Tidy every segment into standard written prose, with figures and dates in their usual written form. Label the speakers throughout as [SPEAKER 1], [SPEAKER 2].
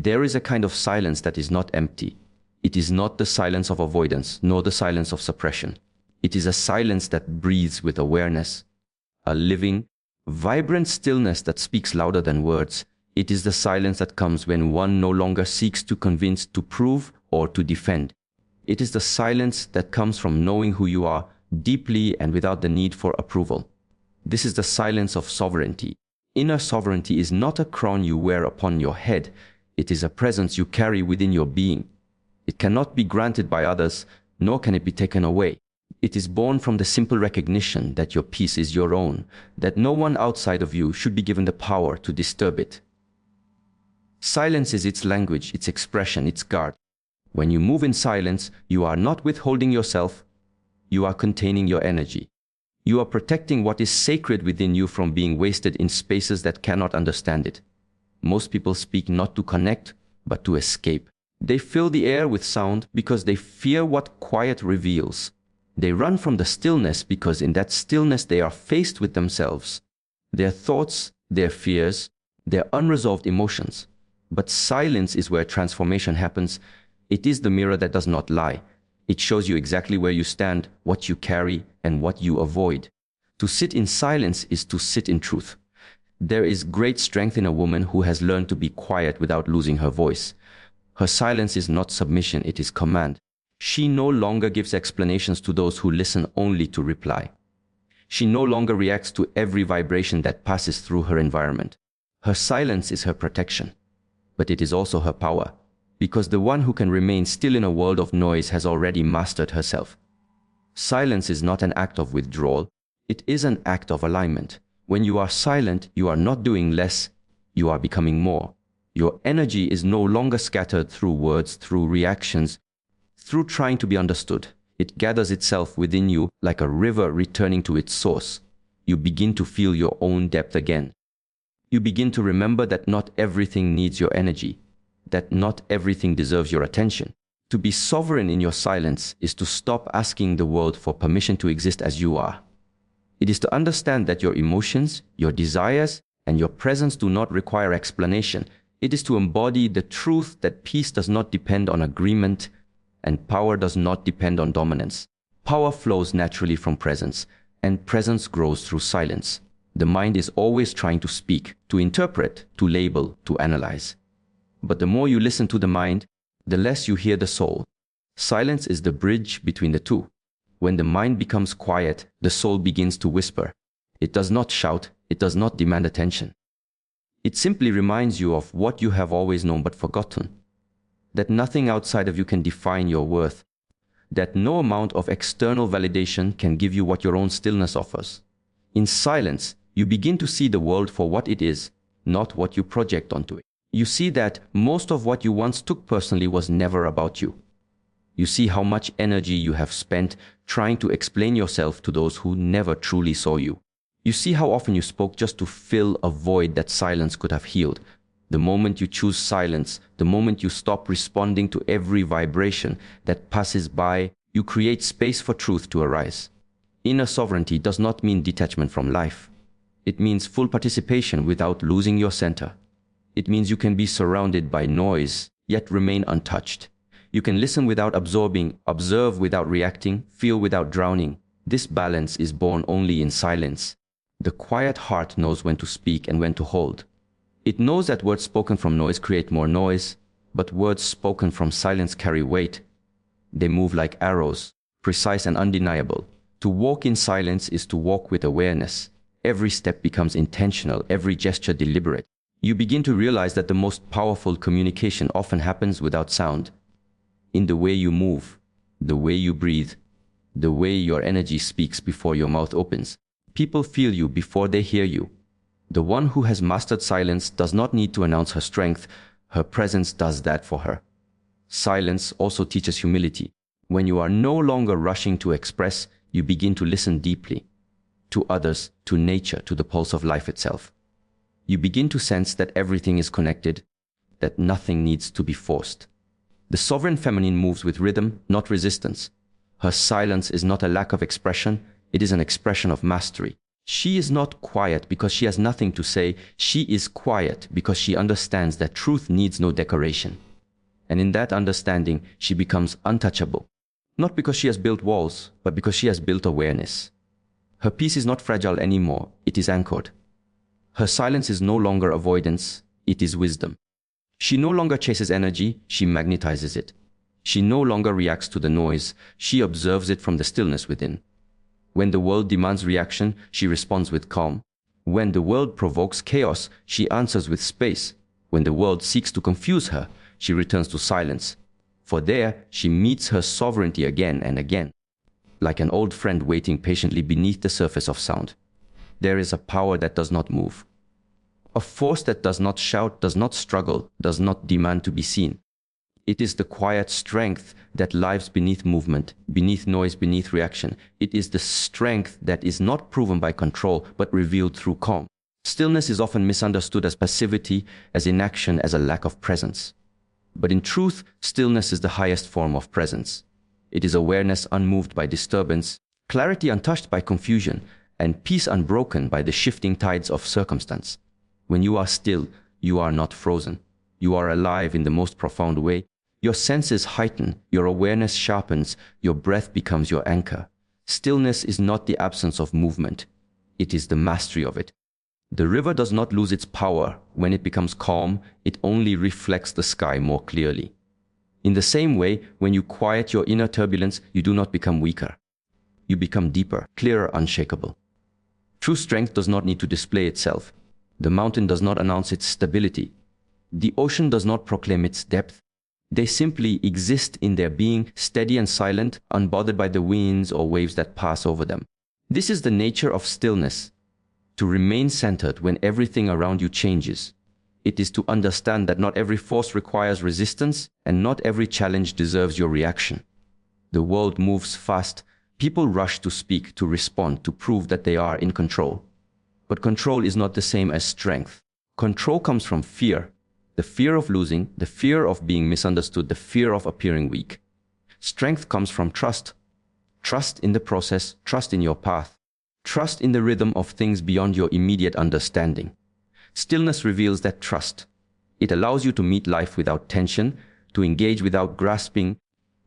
[SPEAKER 1] There is a kind of silence that is not empty. It is not the silence of avoidance, nor the silence of suppression. It is a silence that breathes with awareness, a living, vibrant stillness that speaks louder than words. It is the silence that comes when one no longer seeks to convince, to prove, or to defend. It is the silence that comes from knowing who you are deeply and without the need for approval. This is the silence of sovereignty. Inner sovereignty is not a crown you wear upon your head. It is a presence you carry within your being. It cannot be granted by others, nor can it be taken away. It is born from the simple recognition that your peace is your own, that no one outside of you should be given the power to disturb it. Silence is its language, its expression, its guard. When you move in silence, you are not withholding yourself, you are containing your energy. You are protecting what is sacred within you from being wasted in spaces that cannot understand it. Most people speak not to connect, but to escape. They fill the air with sound because they fear what quiet reveals. They run from the stillness because in that stillness they are faced with themselves, their thoughts, their fears, their unresolved emotions. But silence is where transformation happens. It is the mirror that does not lie. It shows you exactly where you stand, what you carry, and what you avoid. To sit in silence is to sit in truth. There is great strength in a woman who has learned to be quiet without losing her voice. Her silence is not submission, it is command. She no longer gives explanations to those who listen only to reply. She no longer reacts to every vibration that passes through her environment. Her silence is her protection, but it is also her power, because the one who can remain still in a world of noise has already mastered herself. Silence is not an act of withdrawal, it is an act of alignment. When you are silent, you are not doing less, you are becoming more. Your energy is no longer scattered through words, through reactions, through trying to be understood. It gathers itself within you like a river returning to its source. You begin to feel your own depth again. You begin to remember that not everything needs your energy, that not everything deserves your attention. To be sovereign in your silence is to stop asking the world for permission to exist as you are. It is to understand that your emotions, your desires, and your presence do not require explanation. It is to embody the truth that peace does not depend on agreement and power does not depend on dominance. Power flows naturally from presence, and presence grows through silence. The mind is always trying to speak, to interpret, to label, to analyze. But the more you listen to the mind, the less you hear the soul. Silence is the bridge between the two. When the mind becomes quiet, the soul begins to whisper. It does not shout, it does not demand attention. It simply reminds you of what you have always known but forgotten. That nothing outside of you can define your worth. That no amount of external validation can give you what your own stillness offers. In silence, you begin to see the world for what it is, not what you project onto it. You see that most of what you once took personally was never about you. You see how much energy you have spent trying to explain yourself to those who never truly saw you. You see how often you spoke just to fill a void that silence could have healed. The moment you choose silence, the moment you stop responding to every vibration that passes by, you create space for truth to arise. Inner sovereignty does not mean detachment from life. It means full participation without losing your center. It means you can be surrounded by noise, yet remain untouched. You can listen without absorbing, observe without reacting, feel without drowning. This balance is born only in silence. The quiet heart knows when to speak and when to hold. It knows that words spoken from noise create more noise, but words spoken from silence carry weight. They move like arrows, precise and undeniable. To walk in silence is to walk with awareness. Every step becomes intentional, every gesture deliberate. You begin to realize that the most powerful communication often happens without sound. In the way you move, the way you breathe, the way your energy speaks before your mouth opens. People feel you before they hear you. The one who has mastered silence does not need to announce her strength. Her presence does that for her. Silence also teaches humility. When you are no longer rushing to express, you begin to listen deeply. To others, to nature, to the pulse of life itself. You begin to sense that everything is connected, that nothing needs to be forced. The sovereign feminine moves with rhythm, not resistance. Her silence is not a lack of expression, it is an expression of mastery. She is not quiet because she has nothing to say. She is quiet because she understands that truth needs no decoration. And in that understanding, she becomes untouchable. Not because she has built walls, but because she has built awareness. Her peace is not fragile anymore, it is anchored. Her silence is no longer avoidance, it is wisdom. She no longer chases energy, she magnetizes it. She no longer reacts to the noise, she observes it from the stillness within. When the world demands reaction, she responds with calm. When the world provokes chaos, she answers with space. When the world seeks to confuse her, she returns to silence. For there, she meets her sovereignty again and again, like an old friend waiting patiently beneath the surface of sound. There is a power that does not move. A force that does not shout, does not struggle, does not demand to be seen. It is the quiet strength that lives beneath movement, beneath noise, beneath reaction. It is the strength that is not proven by control, but revealed through calm. Stillness is often misunderstood as passivity, as inaction, as a lack of presence. But in truth, stillness is the highest form of presence. It is awareness unmoved by disturbance, clarity untouched by confusion, and peace unbroken by the shifting tides of circumstance. When you are still, you are not frozen. You are alive in the most profound way. Your senses heighten, your awareness sharpens, your breath becomes your anchor. Stillness is not the absence of movement. It is the mastery of it. The river does not lose its power. When it becomes calm, it only reflects the sky more clearly. In the same way, when you quiet your inner turbulence, you do not become weaker. You become deeper, clearer, unshakable. True strength does not need to display itself. The mountain does not announce its stability. The ocean does not proclaim its depth. They simply exist in their being, steady and silent, unbothered by the winds or waves that pass over them. This is the nature of stillness. To remain centered when everything around you changes. It is to understand that not every force requires resistance and not every challenge deserves your reaction. The world moves fast. People rush to speak, to respond, to prove that they are in control. But control is not the same as strength. Control comes from fear. The fear of losing, the fear of being misunderstood, the fear of appearing weak. Strength comes from trust. Trust in the process, trust in your path. Trust in the rhythm of things beyond your immediate understanding. Stillness reveals that trust. It allows you to meet life without tension, to engage without grasping,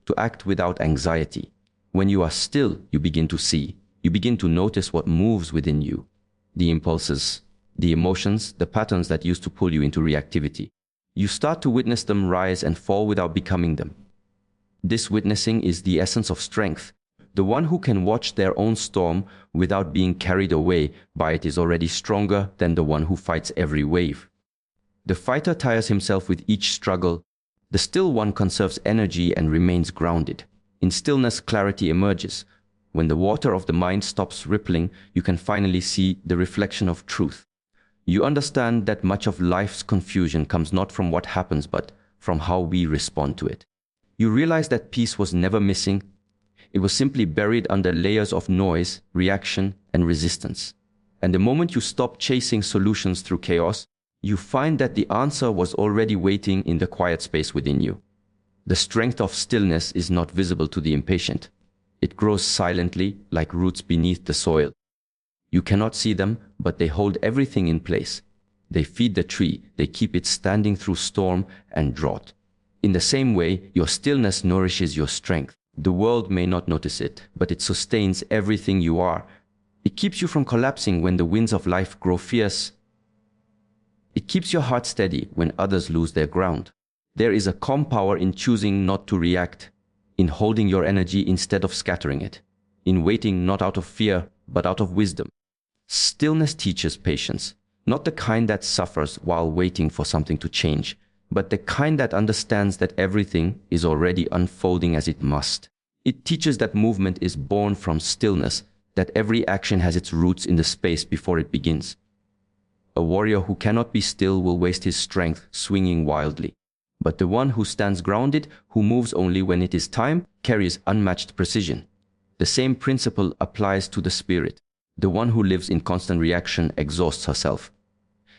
[SPEAKER 1] to act without anxiety. When you are still, you begin to see. You begin to notice what moves within you. The impulses, the emotions, the patterns that used to pull you into reactivity. You start to witness them rise and fall without becoming them. This witnessing is the essence of strength. The one who can watch their own storm without being carried away by it is already stronger than the one who fights every wave. The fighter tires himself with each struggle. The still one conserves energy and remains grounded. In stillness, clarity emerges. When the water of the mind stops rippling, you can finally see the reflection of truth. You understand that much of life's confusion comes not from what happens, but from how we respond to it. You realize that peace was never missing. It was simply buried under layers of noise, reaction, and resistance. And the moment you stop chasing solutions through chaos, you find that the answer was already waiting in the quiet space within you. The strength of stillness is not visible to the impatient. It grows silently, like roots beneath the soil. You cannot see them, but they hold everything in place. They feed the tree, they keep it standing through storm and drought. In the same way, your stillness nourishes your strength. The world may not notice it, but it sustains everything you are. It keeps you from collapsing when the winds of life grow fierce. It keeps your heart steady when others lose their ground. There is a calm power in choosing not to react, in holding your energy instead of scattering it, in waiting not out of fear, but out of wisdom. Stillness teaches patience, not the kind that suffers while waiting for something to change, but the kind that understands that everything is already unfolding as it must. It teaches that movement is born from stillness, that every action has its roots in the space before it begins. A warrior who cannot be still will waste his strength swinging wildly. But the one who stands grounded, who moves only when it is time, carries unmatched precision. The same principle applies to the spirit. The one who lives in constant reaction exhausts herself.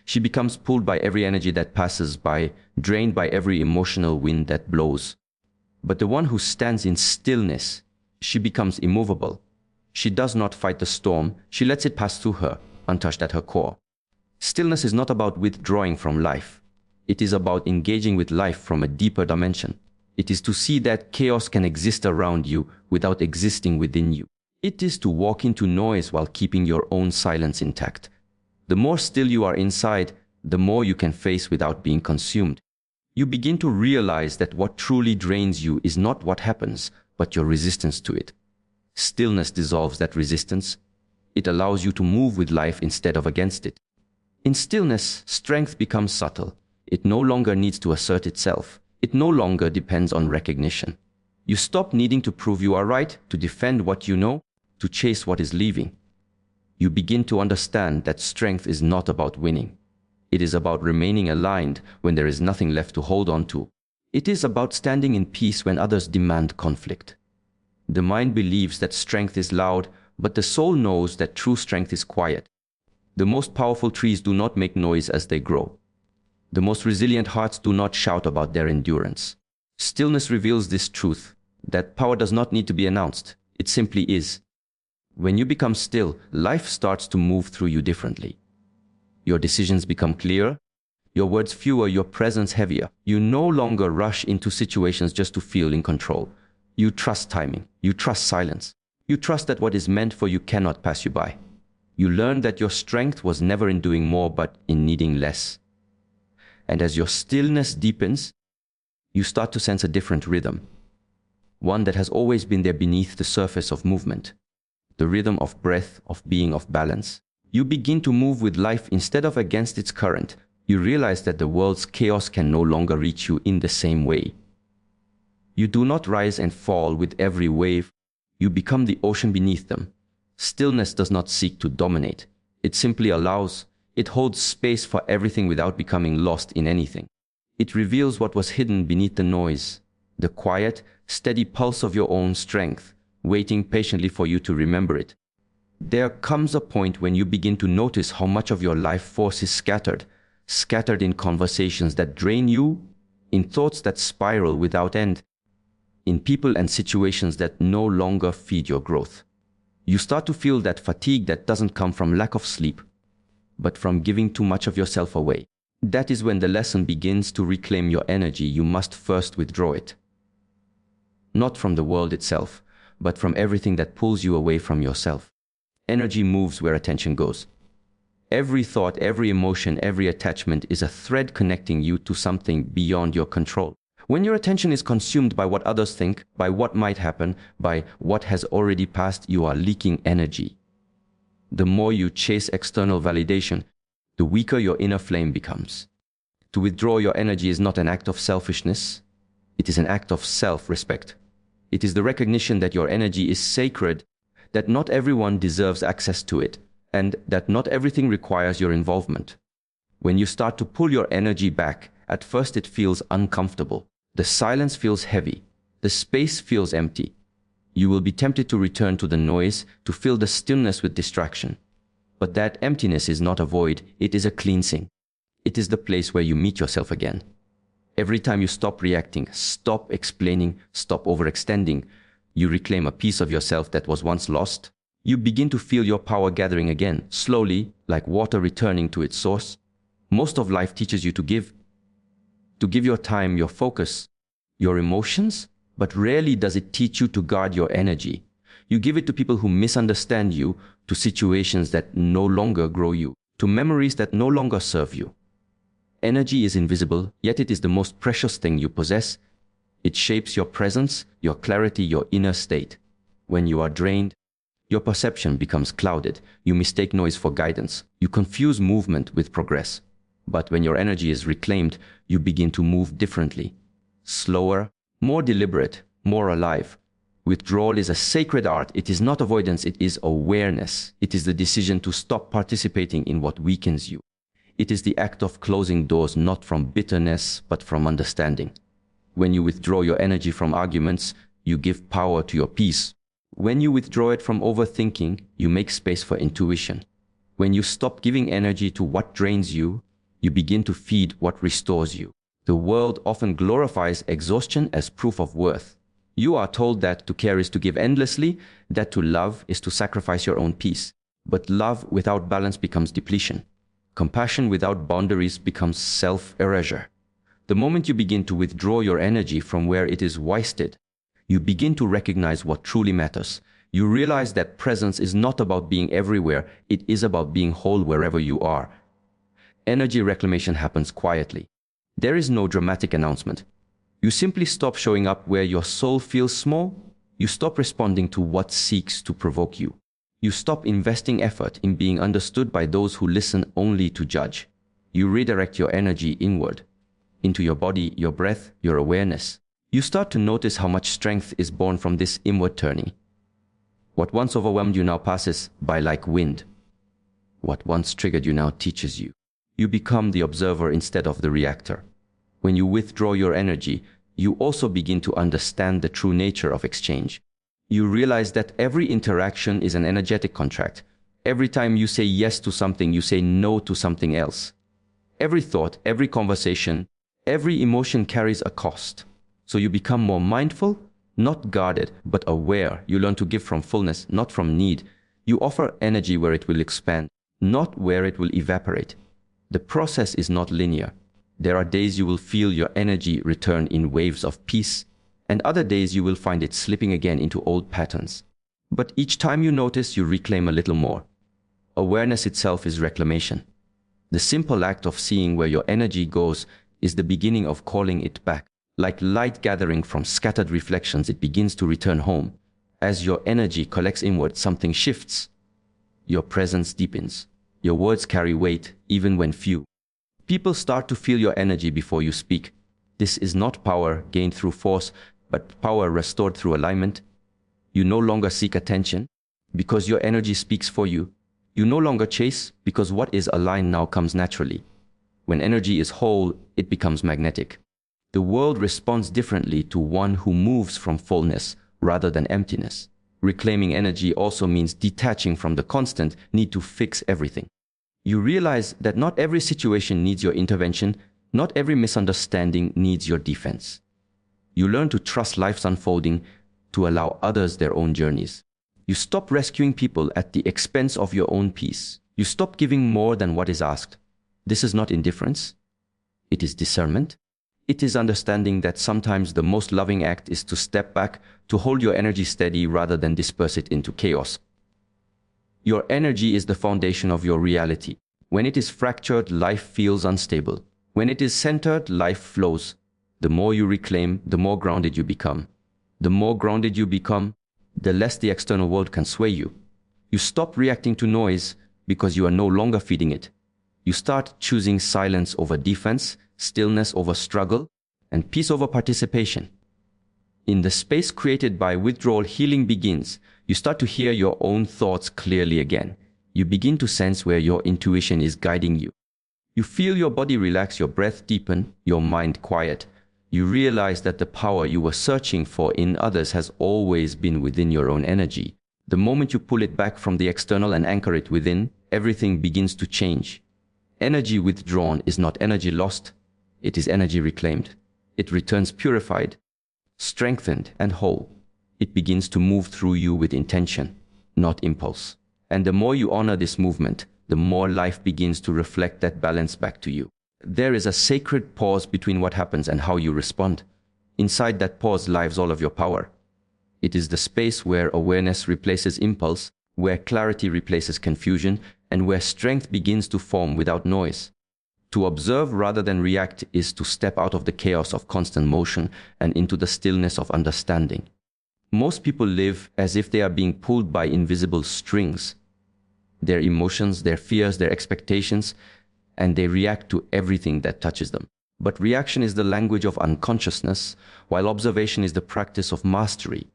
[SPEAKER 1] She becomes pulled by every energy that passes by, drained by every emotional wind that blows. But the one who stands in stillness, she becomes immovable. She does not fight the storm, she lets it pass through her, untouched at her core. Stillness is not about withdrawing from life. It is about engaging with life from a deeper dimension. It is to see that chaos can exist around you without existing within you. It is to walk into noise while keeping your own silence intact. The more still you are inside, the more you can face without being consumed. You begin to realize that what truly drains you is not what happens, but your resistance to it. Stillness dissolves that resistance. It allows you to move with life instead of against it. In stillness, strength becomes subtle. It no longer needs to assert itself. It no longer depends on recognition. You stop needing to prove you are right, to defend what you know, to chase what is leaving. You begin to understand that strength is not about winning. It is about remaining aligned when there is nothing left to hold on to. It is about standing in peace when others demand conflict. The mind believes that strength is loud, but the soul knows that true strength is quiet. The most powerful trees do not make noise as they grow. The most resilient hearts do not shout about their endurance. Stillness reveals this truth, that power does not need to be announced. It simply is. When you become still, life starts to move through you differently. Your decisions become clearer, your words fewer, your presence heavier. You no longer rush into situations just to feel in control. You trust timing. You trust silence. You trust that what is meant for you cannot pass you by. You learn that your strength was never in doing more, but in needing less. And as your stillness deepens, you start to sense a different rhythm. One that has always been there beneath the surface of movement. The rhythm of breath, of being, of balance. You begin to move with life instead of against its current. You realize that the world's chaos can no longer reach you in the same way. You do not rise and fall with every wave. You become the ocean beneath them. Stillness does not seek to dominate. It simply allows. It holds space for everything without becoming lost in anything. It reveals what was hidden beneath the noise, the quiet, steady pulse of your own strength, waiting patiently for you to remember it. There comes a point when you begin to notice how much of your life force is scattered in conversations that drain you, in thoughts that spiral without end, in people and situations that no longer feed your growth. You start to feel that fatigue that doesn't come from lack of sleep, but from giving too much of yourself away. That is when the lesson begins to reclaim your energy. You must first withdraw it. Not from the world itself, but from everything that pulls you away from yourself. Energy moves where attention goes. Every thought, every emotion, every attachment is a thread connecting you to something beyond your control. When your attention is consumed by what others think, by what might happen, by what has already passed, you are leaking energy. The more you chase external validation, the weaker your inner flame becomes. To withdraw your energy is not an act of selfishness. It is an act of self-respect. It is the recognition that your energy is sacred, that not everyone deserves access to it, and that not everything requires your involvement. When you start to pull your energy back, at first it feels uncomfortable. The silence feels heavy. The space feels empty. You will be tempted to return to the noise, to fill the stillness with distraction. But that emptiness is not a void, it is a cleansing. It is the place where you meet yourself again. Every time you stop reacting, stop explaining, stop overextending, you reclaim a piece of yourself that was once lost. You begin to feel your power gathering again, slowly, like water returning to its source. Most of life teaches you to give your time, your focus, your emotions, but rarely does it teach you to guard your energy. You give it to people who misunderstand you, to situations that no longer grow you, to memories that no longer serve you. Energy is invisible, yet it is the most precious thing you possess. It shapes your presence, your clarity, your inner state. When you are drained, your perception becomes clouded. You mistake noise for guidance. You confuse movement with progress. But when your energy is reclaimed, you begin to move differently. Slower, more deliberate, more alive. Withdrawal is a sacred art. It is not avoidance, it is awareness. It is the decision to stop participating in what weakens you. It is the act of closing doors not from bitterness, but from understanding. When you withdraw your energy from arguments, you give power to your peace. When you withdraw it from overthinking, you make space for intuition. When you stop giving energy to what drains you, you begin to feed what restores you. The world often glorifies exhaustion as proof of worth. You are told that to care is to give endlessly, that to love is to sacrifice your own peace. But love without balance becomes depletion. Compassion without boundaries becomes self-erasure. The moment you begin to withdraw your energy from where it is wasted, you begin to recognize what truly matters. You realize that presence is not about being everywhere, it is about being whole wherever you are. Energy reclamation happens quietly. There is no dramatic announcement. You simply stop showing up where your soul feels small. You stop responding to what seeks to provoke you. You stop investing effort in being understood by those who listen only to judge. You redirect your energy inward, into your body, your breath, your awareness. You start to notice how much strength is born from this inward turning. What once overwhelmed you now passes by like wind. What once triggered you now teaches you. You become the observer instead of the reactor. When you withdraw your energy, you also begin to understand the true nature of exchange. You realize that every interaction is an energetic contract. Every time you say yes to something, you say no to something else. Every thought, every conversation, every emotion carries a cost. So you become more mindful, not guarded, but aware. You learn to give from fullness, not from need. You offer energy where it will expand, not where it will evaporate. The process is not linear. There are days you will feel your energy return in waves of peace, and other days you will find it slipping again into old patterns. But each time you notice, you reclaim a little more. Awareness itself is reclamation. The simple act of seeing where your energy goes is the beginning of calling it back. Like light gathering from scattered reflections, it begins to return home. As your energy collects inward, something shifts. Your presence deepens. Your words carry weight, even when few. People start to feel your energy before you speak. This is not power gained through force, but power restored through alignment. You no longer seek attention, because your energy speaks for you. You no longer chase, because what is aligned now comes naturally. When energy is whole, it becomes magnetic. The world responds differently to one who moves from fullness rather than emptiness. Reclaiming energy also means detaching from the constant need to fix everything. You realize that not every situation needs your intervention, not every misunderstanding needs your defense. You learn to trust life's unfolding, to allow others their own journeys. You stop rescuing people at the expense of your own peace. You stop giving more than what is asked. This is not indifference. It is discernment. It is understanding that sometimes the most loving act is to step back, to hold your energy steady rather than disperse it into chaos. Your energy is the foundation of your reality. When it is fractured, life feels unstable. When it is centered, life flows. The more you reclaim, the more grounded you become. The more grounded you become, the less the external world can sway you. You stop reacting to noise because you are no longer feeding it. You start choosing silence over defense, stillness over struggle, and peace over participation. In the space created by withdrawal, healing begins. You start to hear your own thoughts clearly again. You begin to sense where your intuition is guiding you. You feel your body relax, your breath deepen, your mind quiet. You realize that the power you were searching for in others has always been within your own energy. The moment you pull it back from the external and anchor it within, everything begins to change. Energy withdrawn is not energy lost. It is energy reclaimed. It returns purified, strengthened, and whole. It begins to move through you with intention, not impulse. And the more you honor this movement, the more life begins to reflect that balance back to you. There is a sacred pause between what happens and how you respond. Inside that pause lies all of your power. It is the space where awareness replaces impulse, where clarity replaces confusion, and where strength begins to form without noise. To observe rather than react is to step out of the chaos of constant motion and into the stillness of understanding. Most people live as if they are being pulled by invisible strings. Their emotions, their fears, their expectations, and they react to everything that touches them. But reaction is the language of unconsciousness, while observation is the practice of mastery.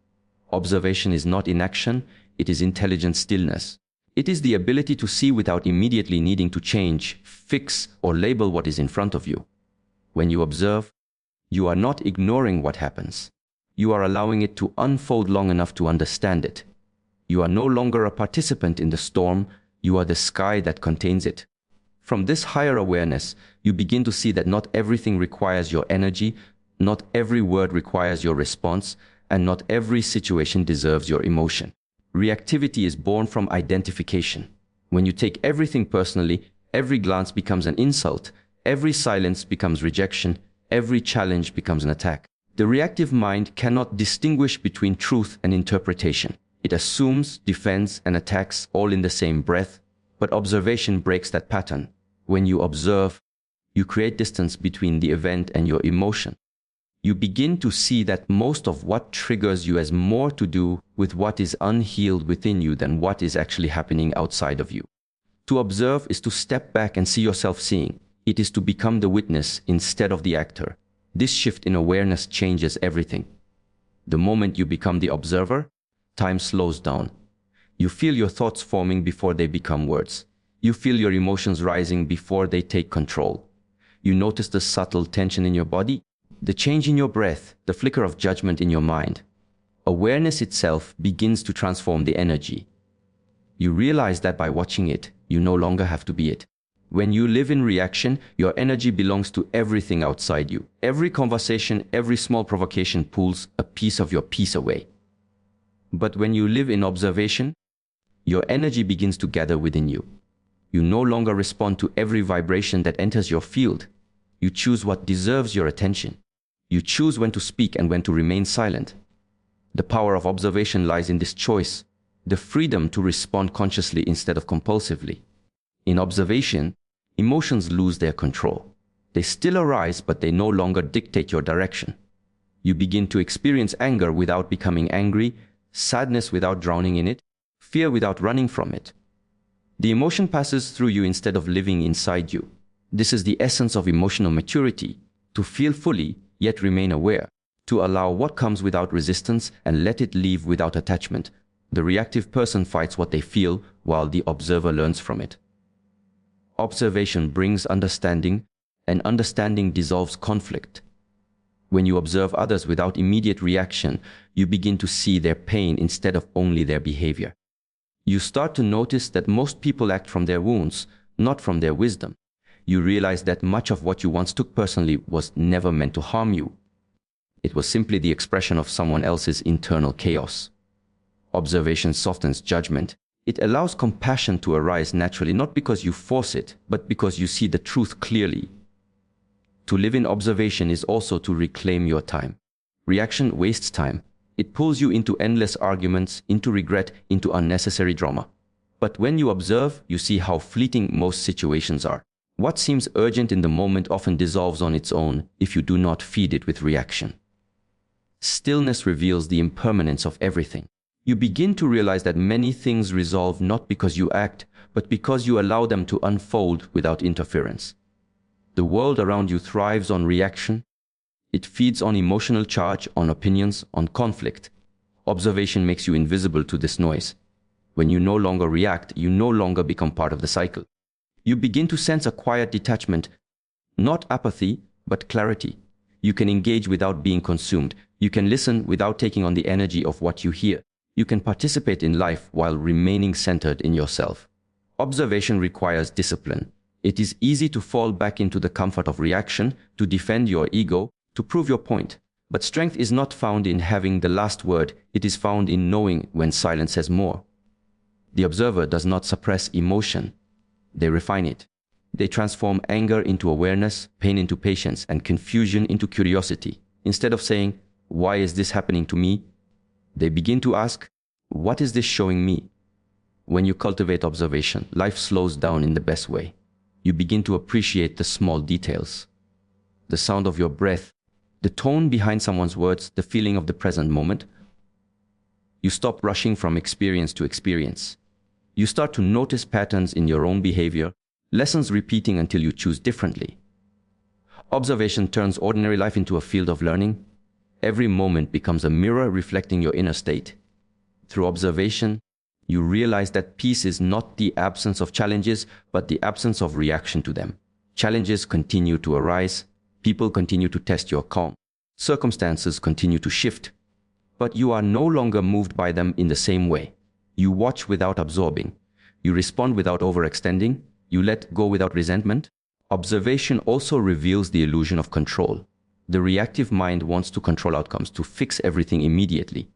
[SPEAKER 1] Observation is not inaction, it is intelligent stillness. It is the ability to see without immediately needing to change, fix, or label what is in front of you. When you observe, you are not ignoring what happens. You are allowing it to unfold long enough to understand it. You are no longer a participant in the storm, you are the sky that contains it. From this higher awareness, you begin to see that not everything requires your energy, not every word requires your response, and not every situation deserves your emotion. Reactivity is born from identification. When you take everything personally, every glance becomes an insult, every silence becomes rejection, every challenge becomes an attack. The reactive mind cannot distinguish between truth and interpretation. It assumes, defends, and attacks all in the same breath, but observation breaks that pattern. When you observe, you create distance between the event and your emotion. You begin to see that most of what triggers you has more to do with what is unhealed within you than what is actually happening outside of you. To observe is to step back and see yourself seeing. It is to become the witness instead of the actor. This shift in awareness changes everything. The moment you become the observer, time slows down. You feel your thoughts forming before they become words. You feel your emotions rising before they take control. You notice the subtle tension in your body, the change in your breath, the flicker of judgment in your mind. Awareness itself begins to transform the energy. You realize that by watching it, you no longer have to be it. When you live in reaction, your energy belongs to everything outside you. Every conversation, every small provocation pulls a piece of your peace away. But when you live in observation, your energy begins to gather within you. You no longer respond to every vibration that enters your field. You choose what deserves your attention. You choose when to speak and when to remain silent. The power of observation lies in this choice, the freedom to respond consciously instead of compulsively. In observation, emotions lose their control. They still arise, but they no longer dictate your direction. You begin to experience anger without becoming angry, sadness without drowning in it, fear without running from it. The emotion passes through you instead of living inside you. This is the essence of emotional maturity, to feel fully, yet remain aware, to allow what comes without resistance and let it leave without attachment. The reactive person fights what they feel, while the observer learns from it. Observation brings understanding, and understanding dissolves conflict. When you observe others without immediate reaction, you begin to see their pain instead of only their behavior. You start to notice that most people act from their wounds, not from their wisdom. You realize that much of what you once took personally was never meant to harm you. It was simply the expression of someone else's internal chaos. Observation softens judgment. It allows compassion to arise naturally, not because you force it, but because you see the truth clearly. To live in observation is also to reclaim your time. Reaction wastes time. It pulls you into endless arguments, into regret, into unnecessary drama. But when you observe, you see how fleeting most situations are. What seems urgent in the moment often dissolves on its own if you do not feed it with reaction. Stillness reveals the impermanence of everything. You begin to realize that many things resolve not because you act, but because you allow them to unfold without interference. The world around you thrives on reaction. It feeds on emotional charge, on opinions, on conflict. Observation makes you invisible to this noise. When you no longer react, you no longer become part of the cycle. You begin to sense a quiet detachment, not apathy, but clarity. You can engage without being consumed. You can listen without taking on the energy of what you hear. You can participate in life while remaining centered in yourself. Observation requires discipline. It is easy to fall back into the comfort of reaction, to defend your ego, to prove your point. But strength is not found in having the last word. It is found in knowing when silence says more. The observer does not suppress emotion. They refine it. They transform anger into awareness, pain into patience, and confusion into curiosity. Instead of saying, "Why is this happening to me?" they begin to ask, "What is this showing me?" When you cultivate observation, life slows down in the best way. You begin to appreciate the small details. The sound of your breath, the tone behind someone's words, the feeling of the present moment. You stop rushing from experience to experience. You start to notice patterns in your own behavior, lessons repeating until you choose differently. Observation turns ordinary life into a field of learning. Every moment becomes a mirror reflecting your inner state. Through observation, you realize that peace is not the absence of challenges, but the absence of reaction to them. Challenges continue to arise. People continue to test your calm. Circumstances continue to shift. But you are no longer moved by them in the same way. You watch without absorbing. You respond without overextending. You let go without resentment. Observation also reveals the illusion of control. The reactive mind wants to control outcomes, to fix everything immediately.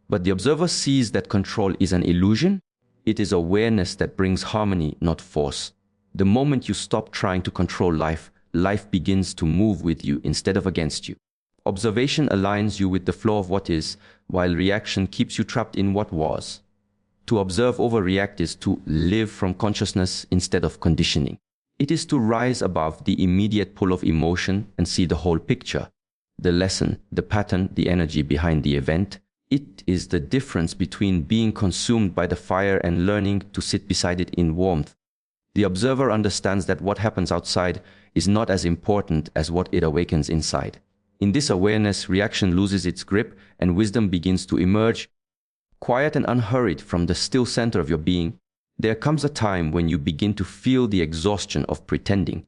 [SPEAKER 1] But the observer sees that control is an illusion. It is awareness that brings harmony, not force. The moment you stop trying to control life, life begins to move with you instead of against you. Observation aligns you with the flow of what is, while reaction keeps you trapped in what was. To observe over react is to live from consciousness instead of conditioning. It is to rise above the immediate pull of emotion and see the whole picture, the lesson, the pattern, the energy behind the event. It is the difference between being consumed by the fire and learning to sit beside it in warmth. The observer understands that what happens outside is not as important as what it awakens inside. In this awareness, reaction loses its grip and wisdom begins to emerge. Quiet and unhurried from the still center of your being, there comes a time when you begin to feel the exhaustion of pretending.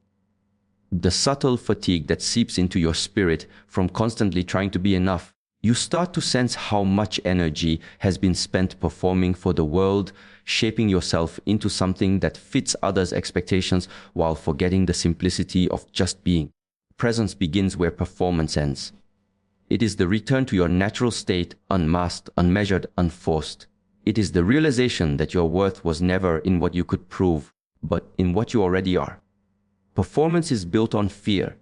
[SPEAKER 1] The subtle fatigue that seeps into your spirit from constantly trying to be enough. You start to sense how much energy has been spent performing for the world, shaping yourself into something that fits others' expectations while forgetting the simplicity of just being. Presence begins where performance ends. It is the return to your natural state, unmasked, unmeasured, unforced. It is the realization that your worth was never in what you could prove, but in what you already are. Performance is built on fear.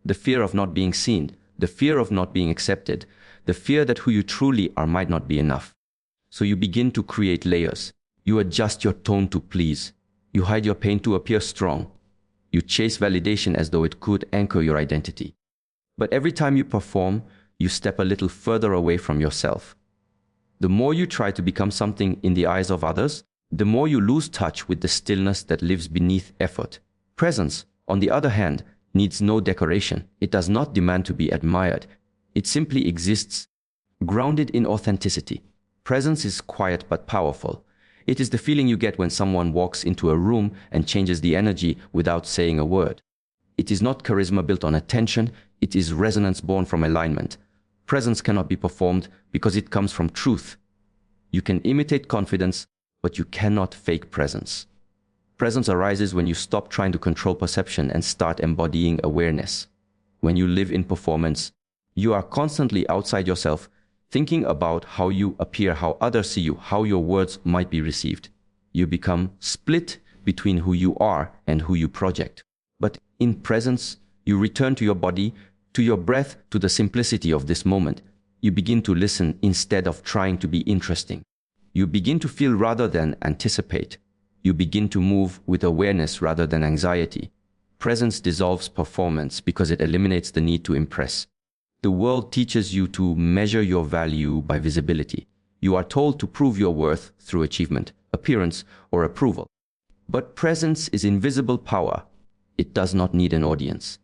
[SPEAKER 1] The fear of not being seen, the fear of not being accepted, the fear that who you truly are might not be enough. So you begin to create layers. You adjust your tone to please. You hide your pain to appear strong. You chase validation as though it could anchor your identity. But every time you perform, you step a little further away from yourself. The more you try to become something in the eyes of others, the more you lose touch with the stillness that lives beneath effort. Presence, on the other hand, needs no decoration. It does not demand to be admired. It simply exists, grounded in authenticity. Presence is quiet but powerful. It is the feeling you get when someone walks into a room and changes the energy without saying a word. It is not charisma built on attention. It is resonance born from alignment. Presence cannot be performed because it comes from truth. You can imitate confidence, but you cannot fake presence. Presence arises when you stop trying to control perception and start embodying awareness. When you live in performance, you are constantly outside yourself, thinking about how you appear, how others see you, how your words might be received. You become split between who you are and who you project. But in presence, you return to your body, to your breath, to the simplicity of this moment. You begin to listen instead of trying to be interesting. You begin to feel rather than anticipate. You begin to move with awareness rather than anxiety. Presence dissolves performance because it eliminates the need to impress. The world teaches you to measure your value by visibility. You are told to prove your worth through achievement, appearance, or approval. But presence is invisible power. It does not need an audience.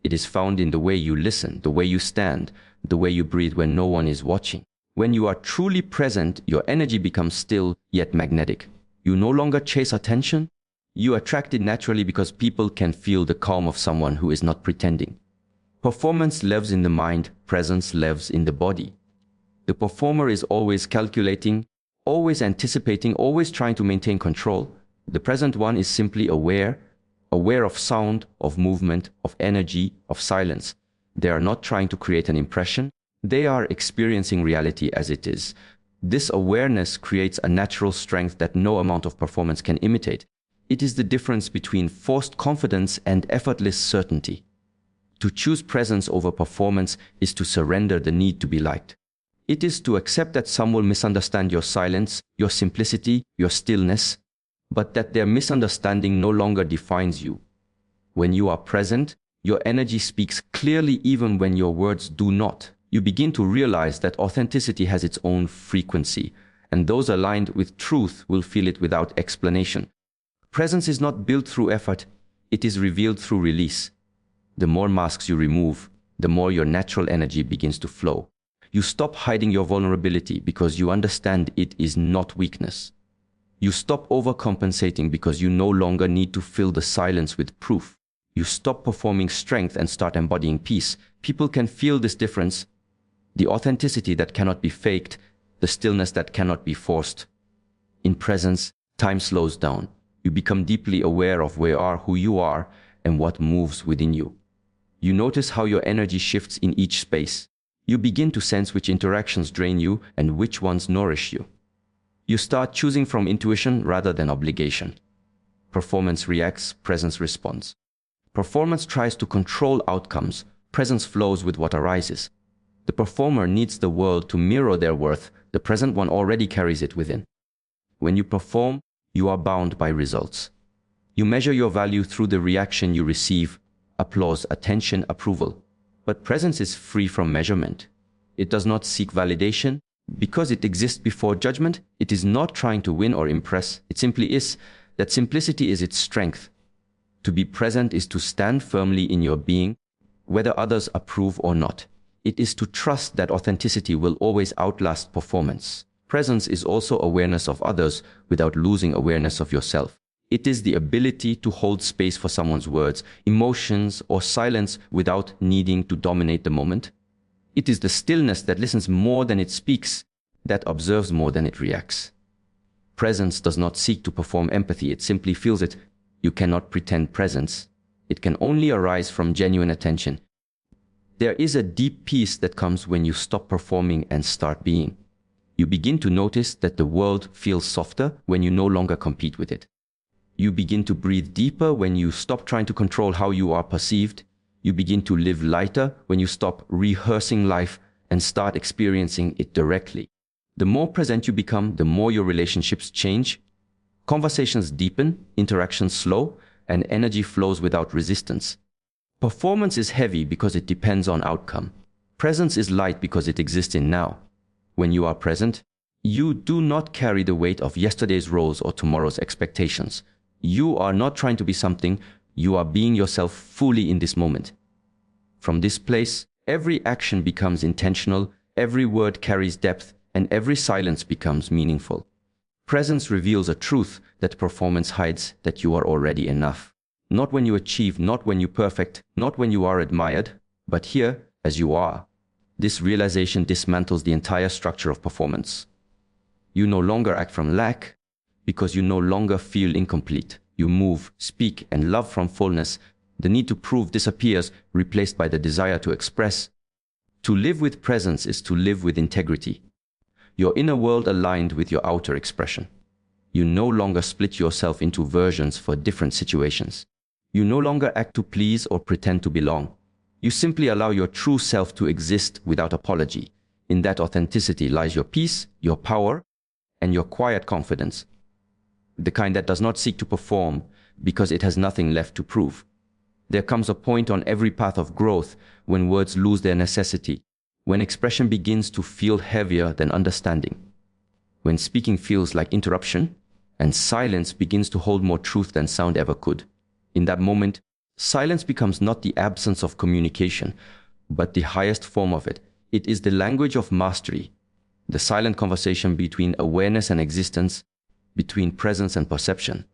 [SPEAKER 1] It is found in the way you listen, the way you stand, the way you breathe when no one is watching. When you are truly present, your energy becomes still yet magnetic. You no longer chase attention. You attract it naturally because people can feel the calm of someone who is not pretending. Performance lives in the mind, presence lives in the body. The performer is always calculating, always anticipating, always trying to maintain control. The present one is simply aware of sound, of movement, of energy, of silence. They are not trying to create an impression. They are experiencing reality as it is. This awareness creates a natural strength that no amount of performance can imitate. It is the difference between forced confidence and effortless certainty. To choose presence over performance is to surrender the need to be liked. It is to accept that some will misunderstand your silence, your simplicity, your stillness, but that their misunderstanding no longer defines you. When you are present, your energy speaks clearly even when your words do not. You begin to realize that authenticity has its own frequency, and those aligned with truth will feel it without explanation. Presence is not built through effort, it is revealed through release. The more masks you remove, the more your natural energy begins to flow. You stop hiding your vulnerability because you understand it is not weakness. You stop overcompensating because you no longer need to fill the silence with proof. You stop performing strength and start embodying peace. People can feel this difference. The authenticity that cannot be faked, the stillness that cannot be forced. In presence, time slows down. You become deeply aware of where you are, who you are, and what moves within you. You notice how your energy shifts in each space. You begin to sense which interactions drain you and which ones nourish you. You start choosing from intuition rather than obligation. Performance reacts, presence responds. Performance tries to control outcomes. Presence flows with what arises. The performer needs the world to mirror their worth. The present one already carries it within. When you perform, you are bound by results. You measure your value through the reaction you receive: applause, attention, approval. But presence is free from measurement. It does not seek validation. Because it exists before judgment, it is not trying to win or impress. It simply is. That simplicity is its strength. To be present is to stand firmly in your being, whether others approve or not. It is to trust that authenticity will always outlast performance. Presence is also awareness of others without losing awareness of yourself. It is the ability to hold space for someone's words, emotions, or silence without needing to dominate the moment. It is the stillness that listens more than it speaks, that observes more than it reacts. Presence does not seek to perform empathy, it simply feels it. You cannot pretend presence. It can only arise from genuine attention. There is a deep peace that comes when you stop performing and start being. You begin to notice that the world feels softer when you no longer compete with it. You begin to breathe deeper when you stop trying to control how you are perceived. You begin to live lighter when you stop rehearsing life and start experiencing it directly. The more present you become, the more your relationships change. Conversations deepen, interactions slow, and energy flows without resistance. Performance is heavy because it depends on outcome. Presence is light because it exists in now. When you are present, you do not carry the weight of yesterday's roles or tomorrow's expectations. You are not trying to be something. You are being yourself fully in this moment. From this place, every action becomes intentional, every word carries depth, and every silence becomes meaningful. Presence reveals a truth that performance hides: that you are already enough. Not when you achieve, not when you perfect, not when you are admired, but here, as you are. This realization dismantles the entire structure of performance. You no longer act from lack, because you no longer feel incomplete. You move, speak, and love from fullness. The need to prove disappears, replaced by the desire to express. To live with presence is to live with integrity. Your inner world aligned with your outer expression. You no longer split yourself into versions for different situations. You no longer act to please or pretend to belong. You simply allow your true self to exist without apology. In that authenticity lies your peace, your power, and your quiet confidence. The kind that does not seek to perform because it has nothing left to prove. There comes a point on every path of growth when words lose their necessity, when expression begins to feel heavier than understanding, when speaking feels like interruption, and silence begins to hold more truth than sound ever could. In that moment, silence becomes not the absence of communication, but the highest form of it. It is the language of mastery, the silent conversation between awareness and existence, between presence and perception.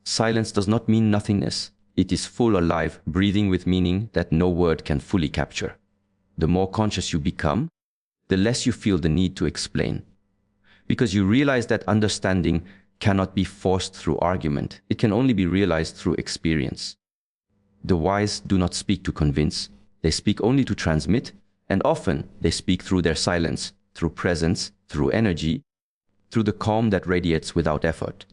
[SPEAKER 1] Silence does not mean nothingness. It is full, alive, breathing with meaning that no word can fully capture. The more conscious you become, the less you feel the need to explain. Because you realize that understanding cannot be forced through argument. It can only be realized through experience. The wise do not speak to convince. They speak only to transmit, and often they speak through their silence, through presence, through energy, through the calm that radiates without effort.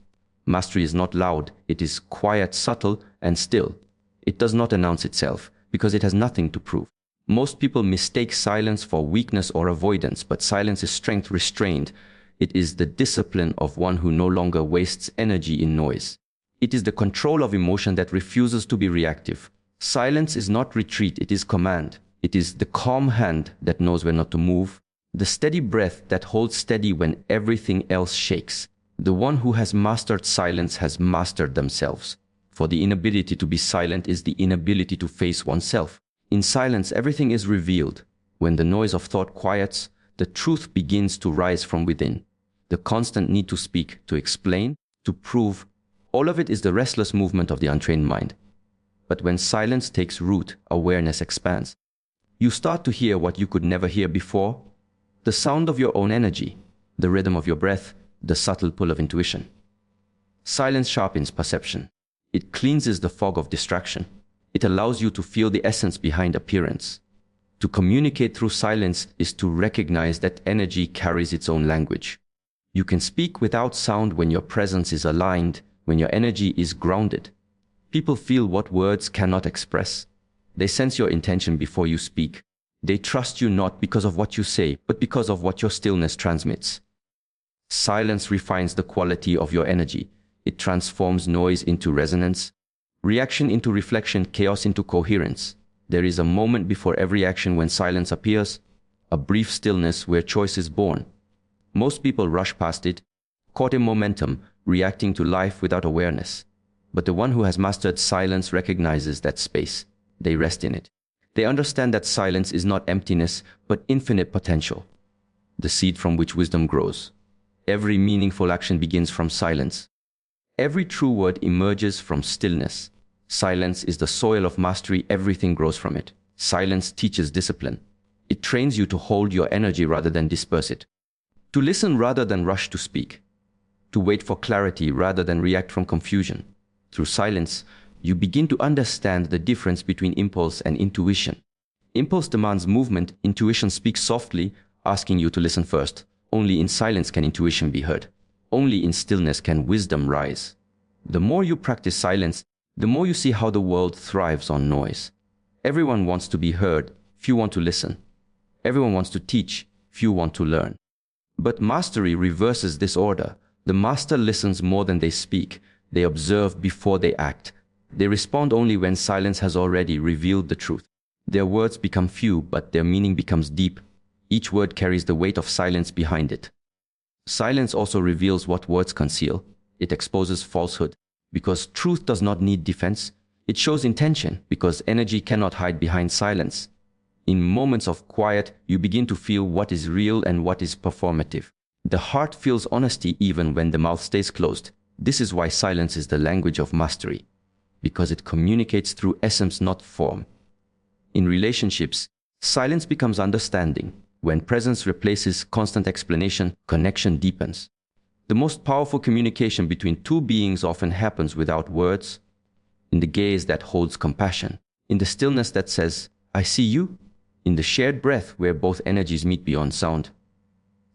[SPEAKER 1] Mastery is not loud. It is quiet, subtle, and still. It does not announce itself because it has nothing to prove. Most people mistake silence for weakness or avoidance, but silence is strength restrained. It is the discipline of one who no longer wastes energy in noise. It is the control of emotion that refuses to be reactive. Silence is not retreat, it is command. It is the calm hand that knows when not to move, the steady breath that holds steady when everything else shakes. The one who has mastered silence has mastered themselves. For the inability to be silent is the inability to face oneself. In silence, everything is revealed. When the noise of thought quiets, the truth begins to rise from within. The constant need to speak, to explain, to prove, all of it is the restless movement of the untrained mind. But when silence takes root, awareness expands. You start to hear what you could never hear before: the sound of your own energy, the rhythm of your breath, the subtle pull of intuition. Silence sharpens perception. It cleanses the fog of distraction. It allows you to feel the essence behind appearance. To communicate through silence is to recognize that energy carries its own language. You can speak without sound when your presence is aligned, when your energy is grounded. People feel what words cannot express. They sense your intention before you speak. They trust you not because of what you say, but because of what your stillness transmits. Silence refines the quality of your energy. It transforms noise into resonance, reaction into reflection, chaos into coherence. There is a moment before every action when silence appears, a brief stillness where choice is born. Most people rush past it, caught in momentum, reacting to life without awareness. But the one who has mastered silence recognizes that space. They rest in it. They understand that silence is not emptiness, but infinite potential, the seed from which wisdom grows. Every meaningful action begins from silence. Every true word emerges from stillness. Silence is the soil of mastery. Everything grows from it. Silence teaches discipline. It trains you to hold your energy rather than disperse it, to listen rather than rush to speak, to wait for clarity rather than react from confusion. Through silence, you begin to understand the difference between impulse and intuition. Impulse demands movement. Intuition speaks softly, asking you to listen first. Only in silence can intuition be heard. Only in stillness can wisdom rise. The more you practice silence, the more you see how the world thrives on noise. Everyone wants to be heard, few want to listen. Everyone wants to teach, few want to learn. But mastery reverses this order. The master listens more than they speak. They observe before they act. They respond only when silence has already revealed the truth. Their words become few, but their meaning becomes deep. Each word carries the weight of silence behind it. Silence also reveals what words conceal. It exposes falsehood, because truth does not need defense. It shows intention, because energy cannot hide behind silence. In moments of quiet, you begin to feel what is real and what is performative. The heart feels honesty even when the mouth stays closed. This is why silence is the language of mastery, because it communicates through essence, not form. In relationships, silence becomes understanding. When presence replaces constant explanation, connection deepens. The most powerful communication between two beings often happens without words, in the gaze that holds compassion, in the stillness that says, "I see you," in the shared breath where both energies meet beyond sound.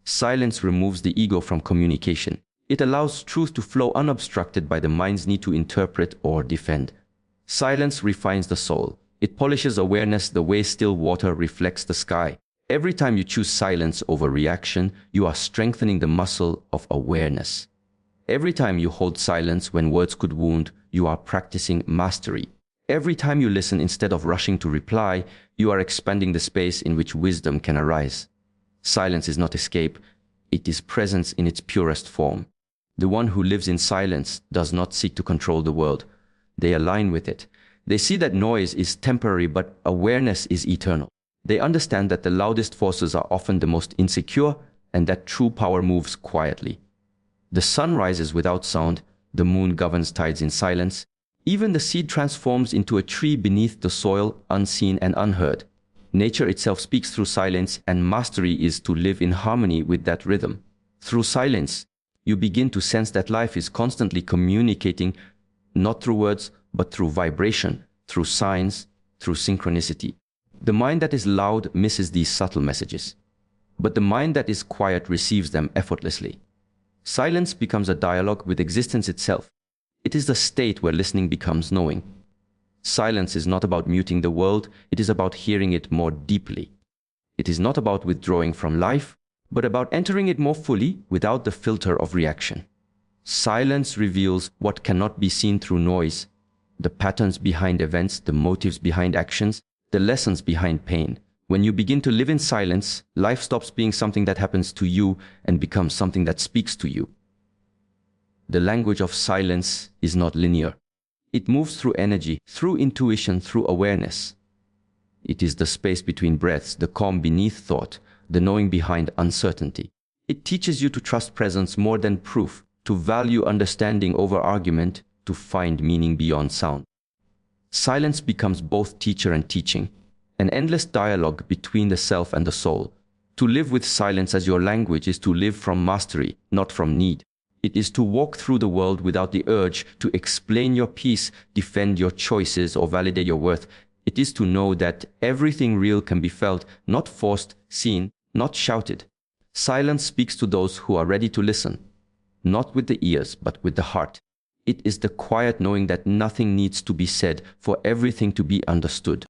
[SPEAKER 1] Silence removes the ego from communication. It allows truth to flow unobstructed by the mind's need to interpret or defend. Silence refines the soul. It polishes awareness the way still water reflects the sky. Every time you choose silence over reaction, you are strengthening the muscle of awareness. Every time you hold silence when words could wound, you are practicing mastery. Every time you listen instead of rushing to reply, you are expanding the space in which wisdom can arise. Silence is not escape, it is presence in its purest form. The one who lives in silence does not seek to control the world. They align with it. They see that noise is temporary, but awareness is eternal. They understand that the loudest forces are often the most insecure, and that true power moves quietly. The sun rises without sound, the moon governs tides in silence. Even the seed transforms into a tree beneath the soil, unseen and unheard. Nature itself speaks through silence, and mastery is to live in harmony with that rhythm. Through silence, you begin to sense that life is constantly communicating, not through words, but through vibration, through signs, through synchronicity. The mind that is loud misses these subtle messages, but the mind that is quiet receives them effortlessly. Silence becomes a dialogue with existence itself. It is the state where listening becomes knowing. Silence is not about muting the world, it is about hearing it more deeply. It is not about withdrawing from life, but about entering it more fully without the filter of reaction. Silence reveals what cannot be seen through noise, the patterns behind events, the motives behind actions, the lessons behind pain. When you begin to live in silence, life stops being something that happens to you and becomes something that speaks to you. The language of silence is not linear. It moves through energy, through intuition, through awareness. It is the space between breaths, the calm beneath thought, the knowing behind uncertainty. It teaches you to trust presence more than proof, to value understanding over argument, to find meaning beyond sound. Silence becomes both teacher and teaching, an endless dialogue between the self and the soul. To live with silence as your language is to live from mastery, not from need. It is to walk through the world without the urge to explain your peace, defend your choices, or validate your worth. It is to know that everything real can be felt, not forced, seen, not shouted. Silence speaks to those who are ready to listen, not with the ears, but with the heart. It is the quiet knowing that nothing needs to be said for everything to be understood.